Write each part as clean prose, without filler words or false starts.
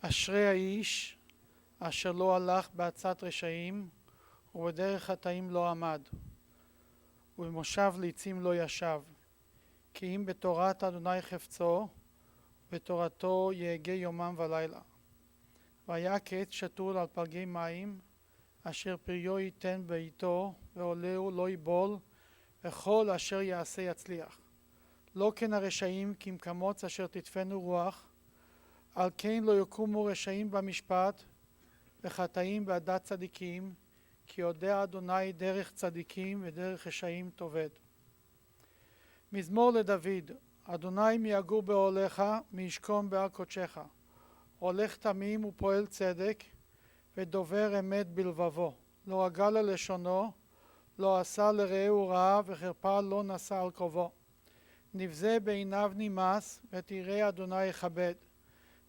אשרי האיש אשר לא הלך בעצת רשעים ובדרך חטאים לא עמד ובמושב לצים לא ישב כי אם בתורת אדוני חפצו בתורתו יהגה יומם ולילה והיה כעץ שתול על פלגי מים אשר פריו ייתן בעיתו ועולהו לא יבול וכל אשר יעשה יצליח לא כן הרשעים כמקמוץ אשר תדפנו רוח על כן לא יקומו רשעים במשפט וחטאים בעדת צדיקים כי יודע אדוני דרך צדיקים ודרך רשעים תאבד. מזמור לדוד. אדוני מי יגור באוהליך מי ישכון בהר קודשך הולך תמים ופועל צדק ודובר אמת בלבבו לא רגל ללשונו לא עשה לרעהו רעה וחרפה לא נשא על קרובו נבזה בעיניו נמאס ותראה אדוני יכבד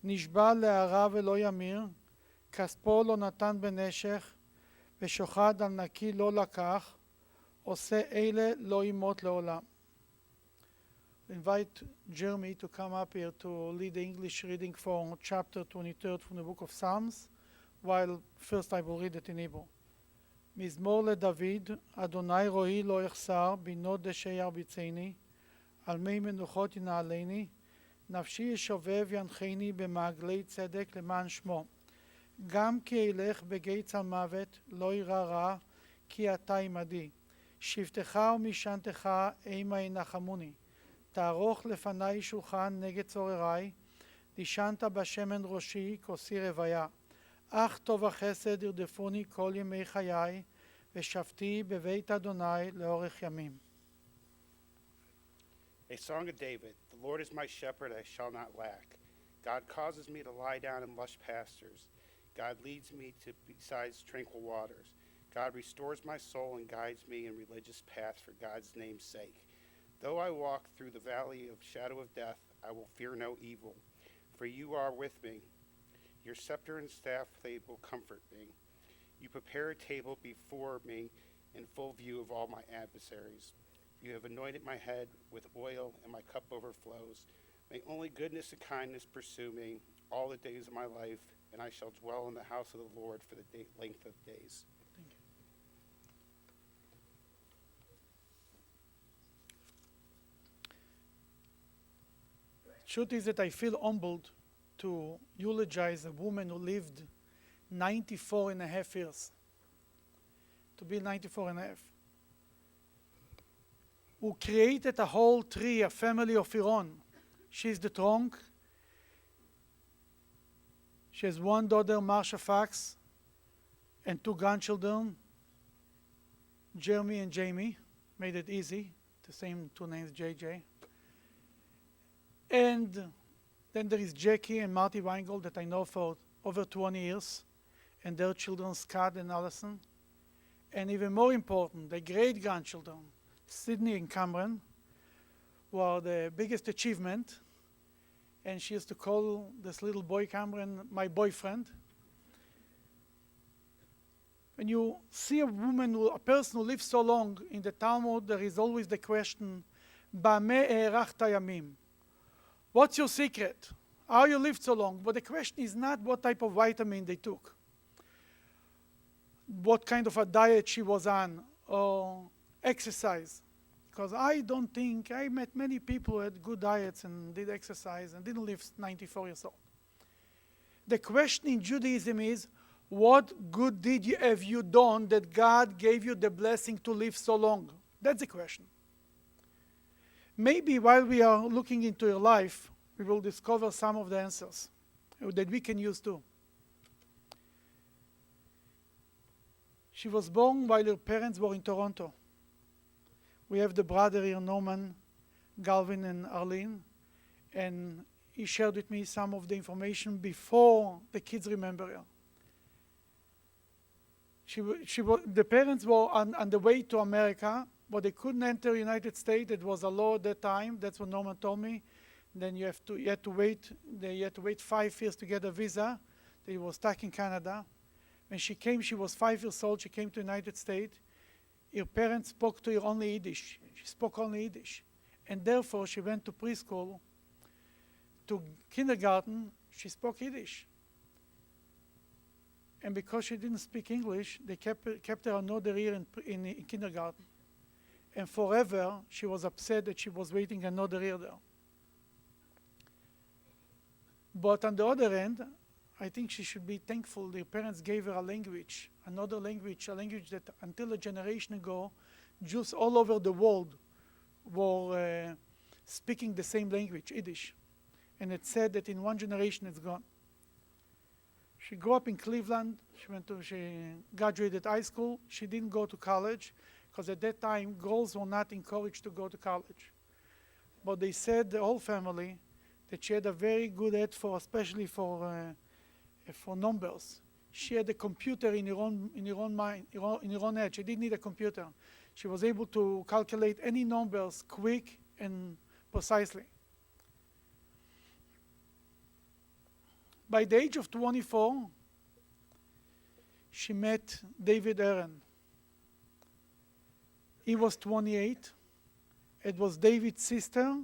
נשבע להרע ולא ימיר כספו לא נתן בנשך ושוחד על נקי לא לקח עושה אלה לא ימות לעולם. Invite Jeremy to come up here to lead the English reading for chapter 23 from the book of Psalms, while first I will read it in Hebrew. מזמור לדוד, אדוני רואי לא יחסר, בינו דשא ירביצני, על מי מנוחות ינעלני, נפשי ישובב ינחני במעגלי צדק למען שמו. גם כי אלך בגיא צל מוות, לא ירא רע, כי אתה עמדי. שבטך ומשענתך אימה ינחמוני. תערוך לפני שולחן נגד צורריי, תשענת בשמן ראשי כוסי רוויה. אך טוב החסד ירדפוני כל ימי חיי, ושבתי בבית אדוני לאורך ימים. A song of David. The Lord is my shepherd, I shall not lack. God causes me to lie down in lush pastures. God leads me to beside tranquil waters. God restores my soul and guides me in religious paths for God's name's sake. Though I walk through the valley of shadow of death, I will fear no evil, for you are with me. Your scepter and staff, they will comfort me. You prepare a table before me in full view of all my adversaries. You have anointed my head with oil, and my cup overflows. May only goodness and kindness pursue me all the days of my life, and I shall dwell in the house of the Lord for the length of days. Thank you. Truth is that I feel humbled to eulogize a woman who lived 94 and a half years. To be 94 and a half. Who created a whole tree, a family of her own. She's the trunk. She has one daughter, Marsha Fox, and two grandchildren, Jeremy and Jamie. Made it easy, the same two names, JJ. And then there is Jackie and Marty Weingold that I know for over 20 years, and their children, Scott and Allison. And even more important, the great-grandchildren, Sydney and Cameron, were the biggest achievement. And she used to call this little boy, Cameron, my boyfriend. When you see a woman, a person who lives so long, in the Talmud, there is always the question, Ba'meh e'erachta yamim? What's your secret? How you lived so long? But the question is not what type of vitamin they took, what kind of a diet she was on, or exercise. Because I don't think, I met many people who had good diets and did exercise and didn't live 94 years old. The question in Judaism is, what good have you done that God gave you the blessing to live so long? That's the question. Maybe while we are looking into your life, we will discover some of the answers that we can use too. She was born while her parents were in Toronto. We have the brother here, Norman, Galvin, and Arlene, and he shared with me some of the information before the kids remember her. The parents were on the way to America, but they couldn't enter the United States. It was a law at that time. That's what Norman told me. Then you had to wait 5 years to get a visa. They were stuck in Canada. When she came, she was 5 years old. She came to the United States. Her parents spoke to her only Yiddish. She spoke only Yiddish. And therefore, she went to preschool. To kindergarten, she spoke Yiddish. And because she didn't speak English, they kept her another year in kindergarten. And forever, she was upset that she was waiting another year there. But on the other hand, I think she should be thankful their parents gave her a language, another language, a language that until a generation ago, Jews all over the world were speaking the same language, Yiddish. And it's said that in one generation it's gone. She grew up in Cleveland. She graduated high school. She didn't go to college because at that time girls were not encouraged to go to college. But they said, the whole family, that she had a very good head for, especially for numbers. She had a computer in her own mind, in her own head. She didn't need a computer. She was able to calculate any numbers quick and precisely. By the age of 24, she met David Aron. He was 28. It was David's sister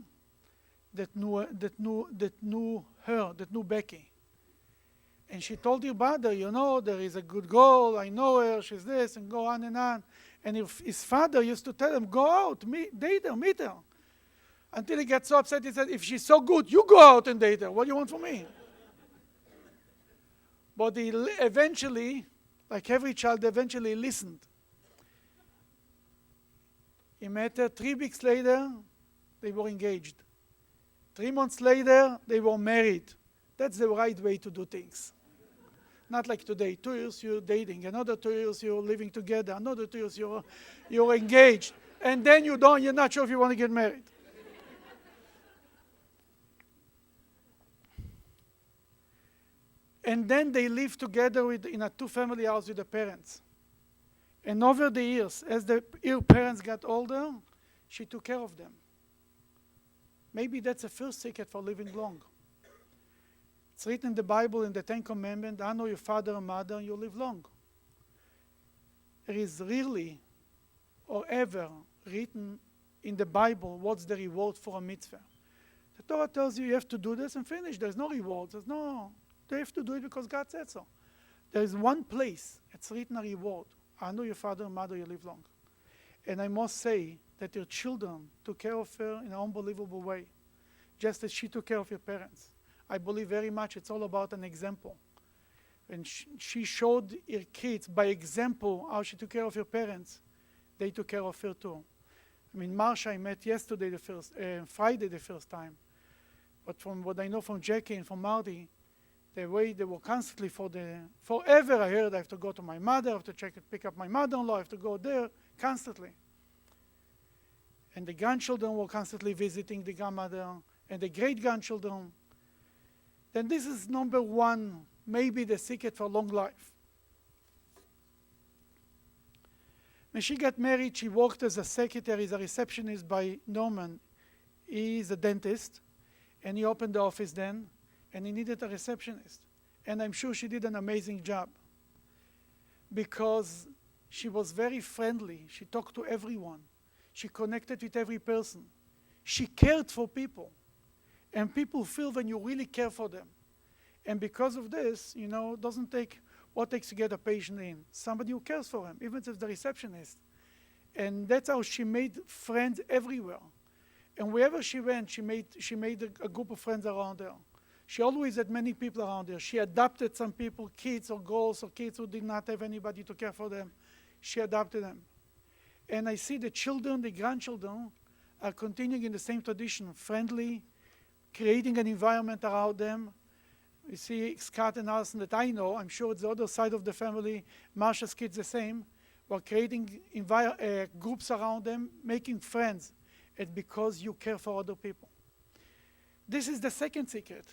that knew Becky. And she told her brother, you know, there is a good girl, I know her, she's this, and go on and on. And his father used to tell him, go out, date her, meet her. Until he got so upset, he said, if she's so good, you go out and date her. What do you want from me? But he eventually, like every child, eventually listened. He met her. 3 weeks later, they were engaged. 3 months later, they were married. That's the right way to do things. Not like today. 2 years you're dating, another 2 years you're living together, another 2 years you're engaged, and then you're not sure if you want to get married. And then they lived together in a 2-family house with the parents. And over the years, as her parents got older, she took care of them. Maybe that's the first secret for living long. It's written in the Bible, in the 10 Commandments, honor your father and mother, and you'll live long. There is rarely or ever written in the Bible what's the reward for a mitzvah. The Torah tells you have to do this and finish. There's no reward. They have to do it because God said so. There is one place it's written a reward. Honor your father and mother, you live long. And I must say that her children took care of her in an unbelievable way, just as she took care of her parents. I believe very much it's all about an example. And she showed her kids by example how she took care of her parents. They took care of her too. I mean, Marsha I met yesterday, Friday the first time. But from what I know from Jackie and from Marty, the way they were constantly forever I heard I have to go to my mother, I have to pick up my mother-in-law, I have to go there constantly. And the grandchildren were constantly visiting the grandmother, and the great-grandchildren. Then this is number one, maybe the secret for long life. When she got married, she worked as a secretary, as a receptionist by Norman. He is a dentist, and he opened the office then, and he needed a receptionist. And I'm sure she did an amazing job because she was very friendly. She talked to everyone. She connected with every person. She cared for people. And people feel when you really care for them. And because of this, doesn't take what takes to get a patient in. Somebody who cares for him, even if it's the receptionist. And that's how she made friends everywhere. And wherever she went, she made a group of friends around her. She always had many people around her. She adopted some people, kids or girls or kids who did not have anybody to care for them. She adopted them. And I see the children, the grandchildren, are continuing in the same tradition, friendly, creating an environment around them. You see Scott and Alison that I know, I'm sure it's the other side of the family, Marsha's kids the same, were creating groups around them, making friends. It's because you care for other people. This is the second secret.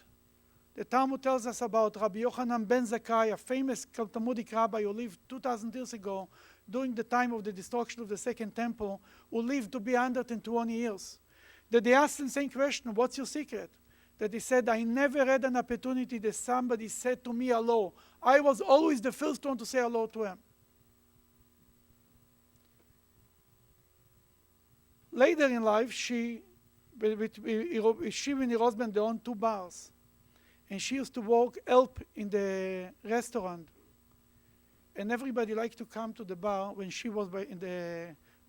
The Talmud tells us about Rabbi Yochanan ben Zakkai, a famous Talmudic rabbi who lived 2,000 years ago during the time of the destruction of the Second Temple, who lived to be 120 years. That they asked him the same question, what's your secret? That he said, I never had an opportunity that somebody said to me hello. I was always the first one to say hello to him. Later in life, she and her husband, they owned 2 bars. And she used to help in the restaurant. and everybody liked to come to the bar when she was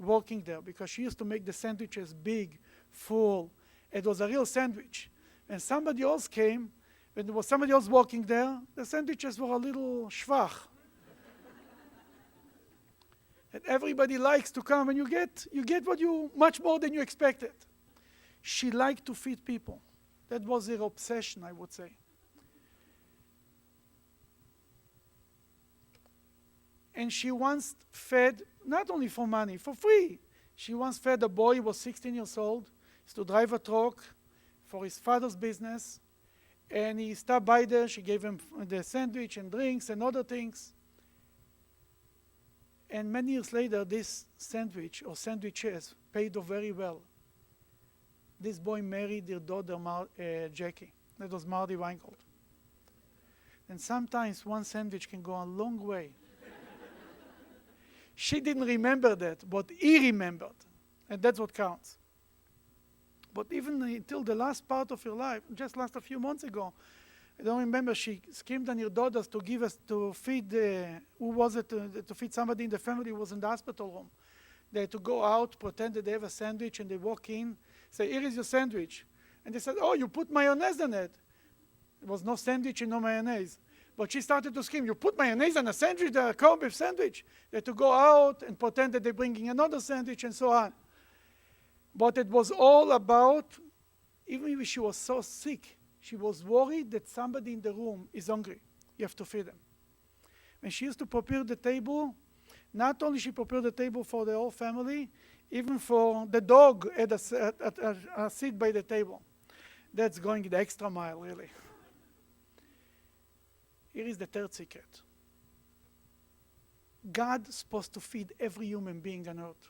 working there, because she used to make the sandwiches big, full. It was a real sandwich. And somebody else came, when there was somebody else working there, the sandwiches were a little schwach. And everybody likes to come, and you get much more than you expected. She liked to feed people. That was her obsession, I would say. And she once fed, not only for money, for free. She once fed a boy who was 16 years old. He used to drive a truck for his father's business. And he stopped by there. She gave him the sandwich and drinks and other things. And many years later, this sandwich or sandwiches paid off very well. This boy married their daughter, Jackie. That was Marty Weingold. And sometimes one sandwich can go a long way. She didn't remember that, but he remembered. And that's what counts. But even until the last part of her life, just last a few months ago, I don't remember, she screamed on her daughters to feed, to feed somebody in the family who was in the hospital room. They had to go out, pretend that they have a sandwich, and they walk in, say, here is your sandwich. And they said, oh, you put mayonnaise on it. There was no sandwich and no mayonnaise. But she started to scream, you put mayonnaise on a sandwich, the corned beef sandwich. They had to go out and pretend that they're bringing another sandwich and so on. But it was all about, even if she was so sick, she was worried that somebody in the room is hungry. You have to feed them. When she used to prepare the table, not only she prepared the table for the whole family, even for the dog had a seat by the table. That's going the extra mile, really. Here is the third secret. God is supposed to feed every human being on earth.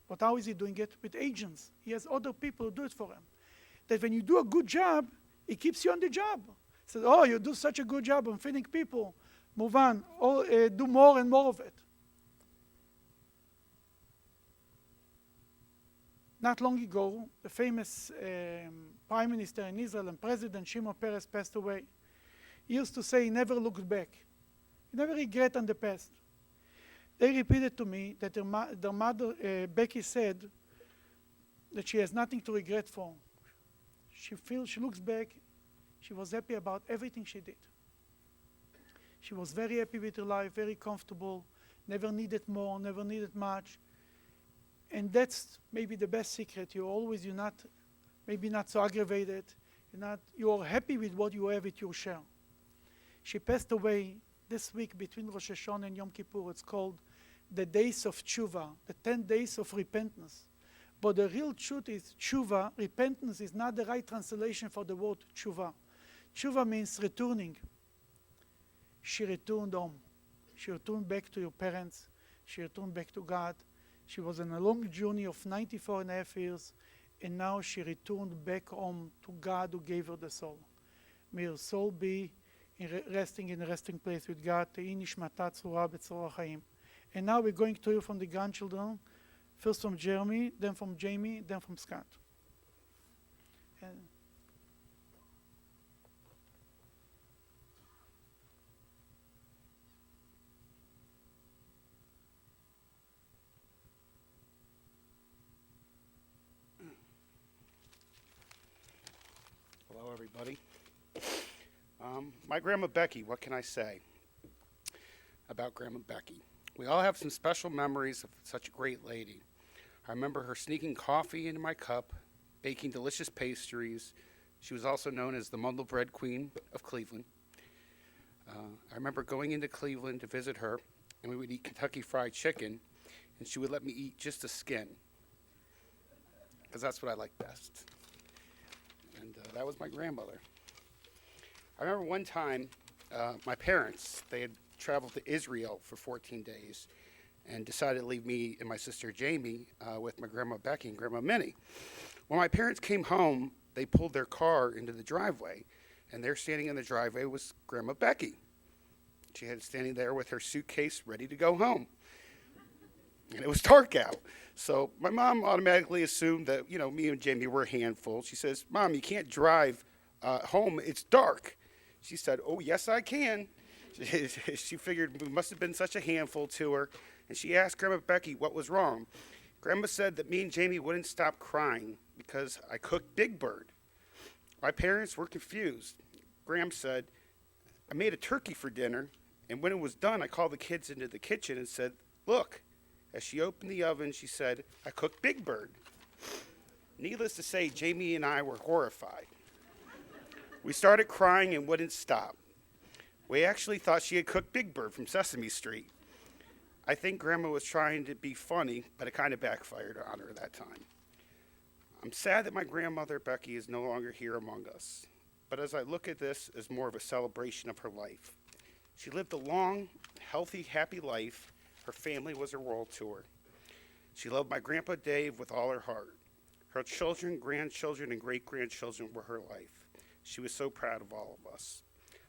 But how is he doing it? With agents. He has other people who do it for him. That when you do a good job, he keeps you on the job. He says, oh, you do such a good job on feeding people. Move on. Do more and more of it. Not long ago, the famous Prime Minister in Israel and President Shimon Peres passed away. He used to say he never looked back. He never regret on the past. They repeated to me that their mother, Becky, said that she has nothing to regret for. She looks back, she was happy about everything she did. She was very happy with her life, very comfortable, never needed more, never needed much. And that's maybe the best secret. You're not so aggravated. You're happy with what you have with your share. She passed away this week between Rosh Hashanah and Yom Kippur. It's called the days of tshuva, the 10 days of repentance. But the real truth is tshuva, repentance, is not the right translation for the word tshuva. Tshuva means returning. She returned home. She returned back to her parents. She returned back to God. She was on a long journey of 94 and a half years, and now she returned back home to God who gave her the soul. May her soul be resting in a resting place with God. And now we're going to hear from the grandchildren, first from Jeremy, then from Jamie, then from Scott. Hello, everybody. My Grandma Becky, what can I say about Grandma Becky? We all have some special memories of such a great lady. I remember her sneaking coffee into my cup, baking delicious pastries. She was also known as the Mundle Bread Queen of Cleveland. I remember going into Cleveland to visit her, and we would eat Kentucky Fried Chicken, and she would let me eat just the skin, because that's what I like best. And that was my grandmother. I remember one time, my parents, they had traveled to Israel for 14 days and decided to leave me and my sister Jamie with my Grandma Becky and Grandma Minnie. When my parents came home, they pulled their car into the driveway, and there standing in the driveway was Grandma Becky. She had standing there with her suitcase ready to go home. And it was dark out. So my mom automatically assumed that, me and Jamie were a handful. She says, Mom, you can't drive home. It's dark. She said, oh, yes, I can. She figured we must have been such a handful to her, and she asked Grandma Becky what was wrong. Grandma said that me and Jamie wouldn't stop crying because I cooked Big Bird. My parents were confused. Graham said, I made a turkey for dinner, and when it was done, I called the kids into the kitchen and said, look. As she opened the oven, she said, I cooked Big Bird. Needless to say, Jamie and I were horrified. We started crying and wouldn't stop. We actually thought she had cooked Big Bird from Sesame Street. I think Grandma was trying to be funny, but it kind of backfired on her that time. I'm sad that my grandmother, Becky, is no longer here among us. But as I look at this as more of a celebration of her life, she lived a long, healthy, happy life. Her family was her world to her. She loved my Grandpa Dave with all her heart. Her children, grandchildren, and great-grandchildren were her life. She was so proud of all of us.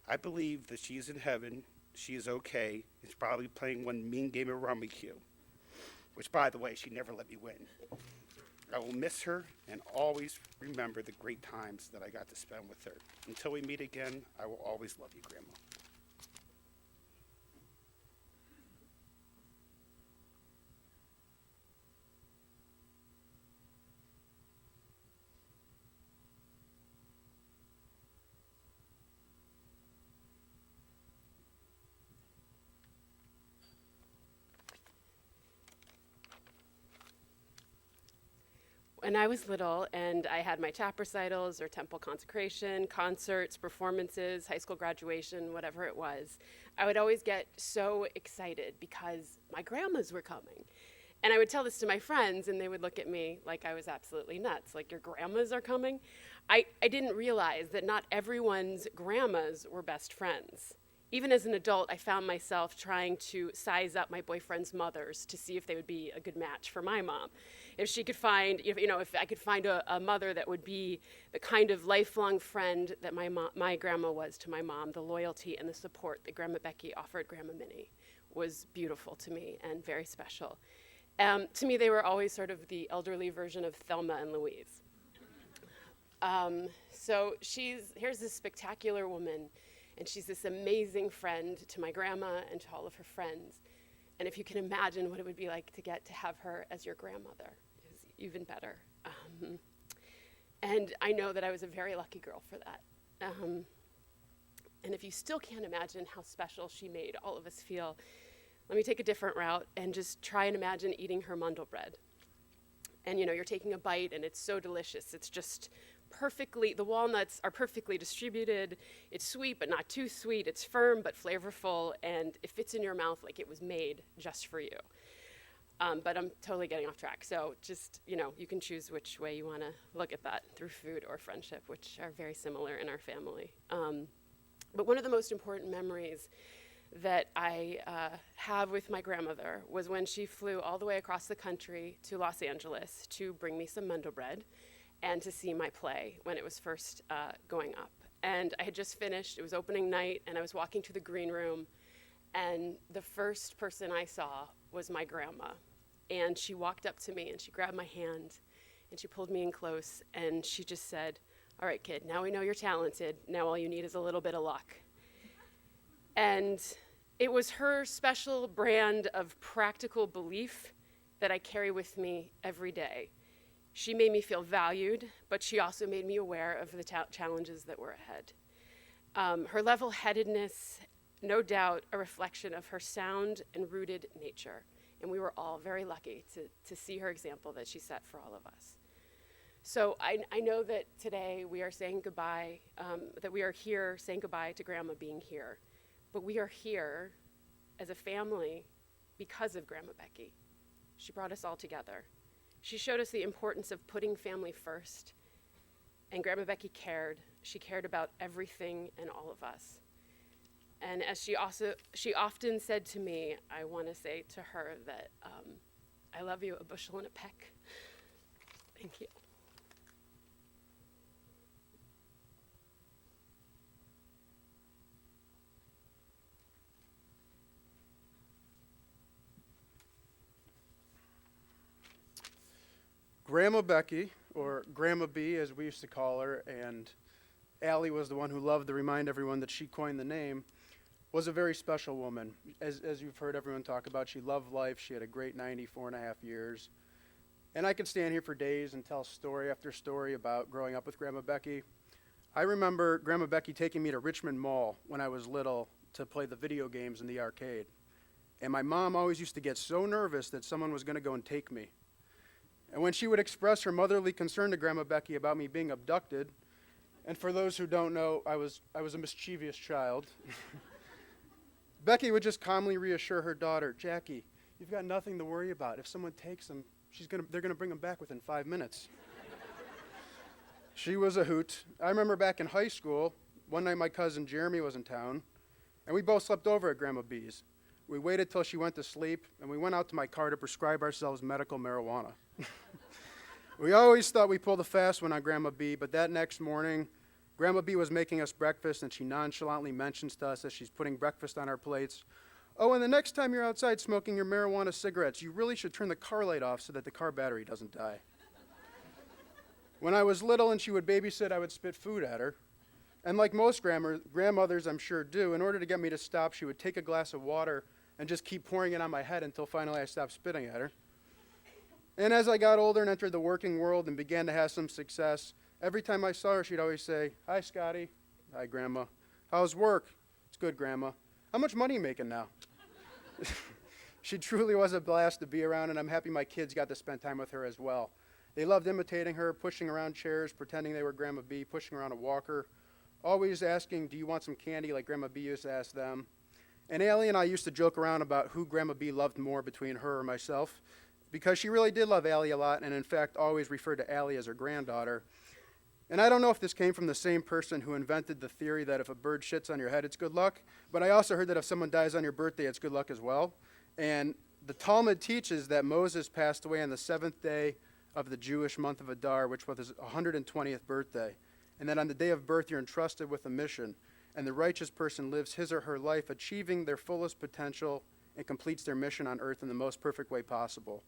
I believe that she is in heaven, she is okay, and she's probably playing one mean game of Rummikub, which, by the way, she never let me win. I will miss her and always remember the great times that I got to spend with her. Until we meet again, I will always love you, Grandma. When I was little and I had my tap recitals or temple consecration, concerts, performances, high school graduation, whatever it was, I would always get so excited because my grandmas were coming. And I would tell this to my friends and they would look at me like I was absolutely nuts, like your grandmas are coming? I didn't realize that not everyone's grandmas were best friends. Even as an adult, I found myself trying to size up my boyfriend's mothers to see if they would be a good match for my mom. If she could find, if I could find a mother that would be the kind of lifelong friend that my grandma was to my mom, the loyalty and the support that Grandma Becky offered Grandma Minnie was beautiful to me and very special. To me, they were always sort of the elderly version of Thelma and Louise. So here's this spectacular woman, and she's this amazing friend to my grandma and to all of her friends. And if you can imagine what it would be like to get to have her as your grandmother, is even better. And I know that I was a very lucky girl for that. And if you still can't imagine how special she made all of us feel, let me take a different route and just try and imagine eating her mandelbread. And you're taking a bite and it's so delicious. It's just the walnuts are perfectly distributed. It's sweet but not too sweet. It's firm but flavorful, and it fits in your mouth like it was made just for you. But I'm totally getting off track. So just, you can choose which way you want to look at that, through food or friendship, which are very similar in our family. But one of the most important memories that I have with my grandmother was when she flew all the way across the country to Los Angeles to bring me some mandelbread and to see my play when it was first going up. And I had just finished, it was opening night, and I was walking to the green room, and the first person I saw was my grandma. And she walked up to me and she grabbed my hand and she pulled me in close and she just said, all right, kid, now we know you're talented. Now all you need is a little bit of luck. And it was her special brand of practical belief that I carry with me every day. She made me feel valued, but she also made me aware of the challenges that were ahead. Her level-headedness, no doubt, a reflection of her sound and rooted nature. And we were all very lucky to see her example that she set for all of us. So I know that today we are saying goodbye, that we are here saying goodbye to Grandma being here. But we are here as a family because of Grandma Becky. She brought us all together. She showed us the importance of putting family first. And Grandma Becky cared. She cared about everything and all of us. And as she often said to me, I want to say to her that I love you a bushel and a peck. Thank you. Grandma Becky, or Grandma B as we used to call her, and Allie was the one who loved to remind everyone that she coined the name, was a very special woman. As you've heard everyone talk about, she loved life. She had a great 94.5 years. And I could stand here for days and tell story after story about growing up with Grandma Becky. I remember Grandma Becky taking me to Richmond Mall when I was little to play the video games in the arcade. And my mom always used to get so nervous that someone was going to go and take me. And when she would express her motherly concern to Grandma Becky about me being abducted, and for those who don't know, I was a mischievous child, Becky would just calmly reassure her daughter, Jackie, you've got nothing to worry about. If someone takes them, they're going to bring them back within 5 minutes. She was a hoot. I remember back in high school, one night my cousin Jeremy was in town, and we both slept over at Grandma B's. We waited till she went to sleep, and we went out to my car to prescribe ourselves medical marijuana. We always thought we pulled a fast one on Grandma B, but that next morning, Grandma B was making us breakfast, and she nonchalantly mentions to us as she's putting breakfast on our plates, oh, and the next time you're outside smoking your marijuana cigarettes, you really should turn the car light off so that the car battery doesn't die. When I was little and she would babysit, I would spit food at her. And like most grandmothers, I'm sure, do, in order to get me to stop, she would take a glass of water and just keep pouring it on my head until finally I stopped spitting at her. And as I got older and entered the working world and began to have some success, every time I saw her, she'd always say, hi, Scotty. Hi, Grandma. How's work? It's good, Grandma. How much money are you making now? She truly was a blast to be around, and I'm happy my kids got to spend time with her as well. They loved imitating her, pushing around chairs, pretending they were Grandma B, pushing around a walker, always asking, do you want some candy, like Grandma B used to ask them. And Allie and I used to joke around about who Grandma B loved more between her or myself, because she really did love Allie a lot, and in fact always referred to Allie as her granddaughter. And I don't know if this came from the same person who invented the theory that if a bird shits on your head, it's good luck, but I also heard that if someone dies on your birthday, it's good luck as well. And the Talmud teaches that Moses passed away on the 7th day of the Jewish month of Adar, which was his 120th birthday. And that on the day of birth, you're entrusted with a mission, and the righteous person lives his or her life achieving their fullest potential and completes their mission on earth in the most perfect way possible.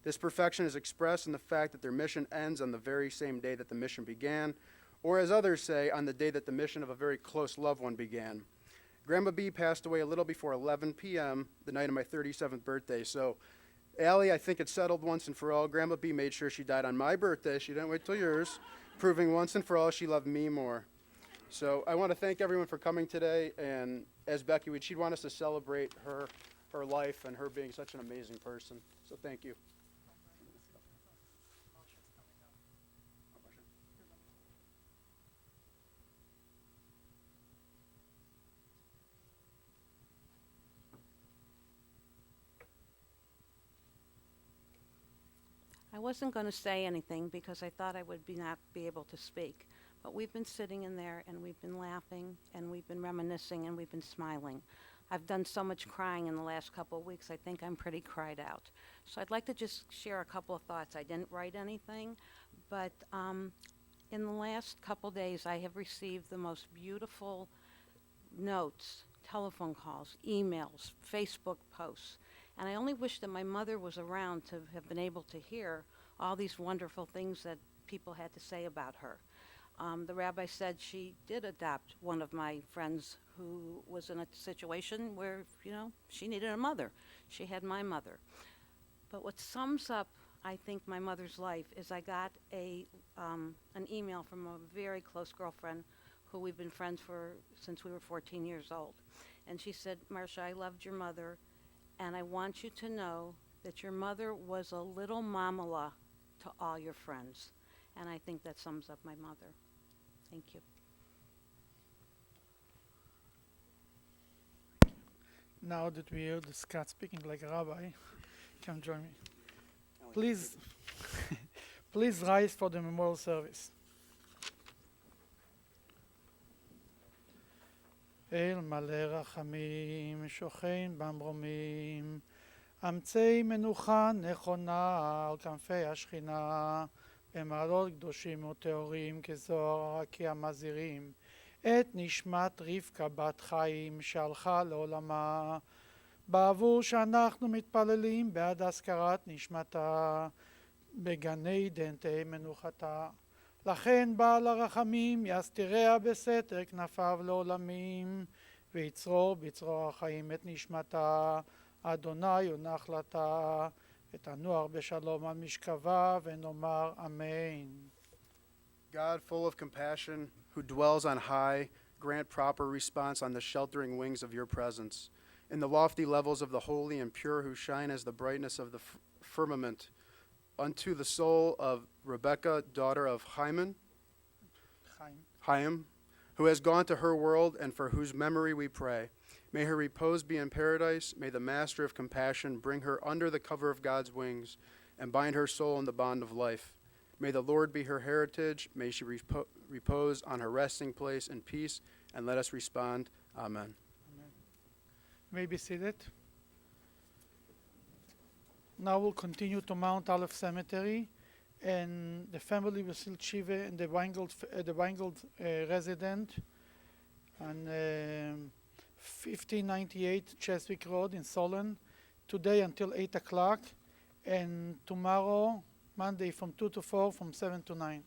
This perfection is expressed in the fact that their mission ends on the very same day that the mission began, or as others say, on the day that the mission of a very close loved one began. Grandma B passed away a little before 11 p.m. the night of my 37th birthday. So, Allie, I think it's settled once and for all. Grandma B made sure she died on my birthday. She didn't wait till yours, proving once and for all she loved me more. So I want to thank everyone for coming today. And as Becky would, she'd want us to celebrate her life and her being such an amazing person. So thank you. I wasn't going to say anything because I thought I would not be able to speak. But we've been sitting in there and we've been laughing and we've been reminiscing and we've been smiling. I've done so much crying in the last couple of weeks, I think I'm pretty cried out. So I'd like to just share a couple of thoughts. I didn't write anything, but in the last couple days I have received the most beautiful notes, telephone calls, emails, Facebook posts. And I only wish that my mother was around to have been able to hear all these wonderful things that people had to say about her. The rabbi said she did adopt one of my friends who was in a situation where, she needed a mother. She had my mother. But what sums up, I think, my mother's life is I got an email from a very close girlfriend who we've been friends since we were 14 years old. And she said, Marcia, I loved your mother. And I want you to know that your mother was a little mamala to all your friends. And I think that sums up my mother. Thank you. Now that we heard Scott speaking like a rabbi, come join me. Please, please rise for the memorial service. אל מלא רחמים, שוכן במרומים, אמצי מנוחה נכונה על כנפי השכינה, במעלות קדושים וטהורים כזוהר הרקיע מזהירים, את נשמת רבקה בת חיים שהלכה לעולמה, בעבור שאנחנו מתפללים בעד הזכרת נשמתה, בגני עדן תהא מנוחתה. לכן בעל הרחמים יסתיריה בסתר כנפיו לעולמים, ויצרור בצרור החיים את נשמתה. אדוני ונחלתה ותנוח בשלום על משכבה, ונאמר אמן. God, full of compassion, who dwells on high, grant proper response on the sheltering wings of your presence. In the lofty levels of the holy and pure, who shine as the brightness of the firmament, unto the soul of Rebekah, daughter of Chaim, who has gone to her world, and for whose memory we pray. May her repose be in paradise. May the Master of compassion bring her under the cover of God's wings and bind her soul in the bond of life. May the Lord be her heritage. May she repose on her resting place in peace. And let us respond, Amen. You may be seated. Now we'll continue to Mount Aleph Cemetery, and the family will still Shiva in the Weingold resident on 1598 Cheswick Road in Solon, today until 8 o'clock, and tomorrow, Monday, from 2 to 4, from 7 to 9.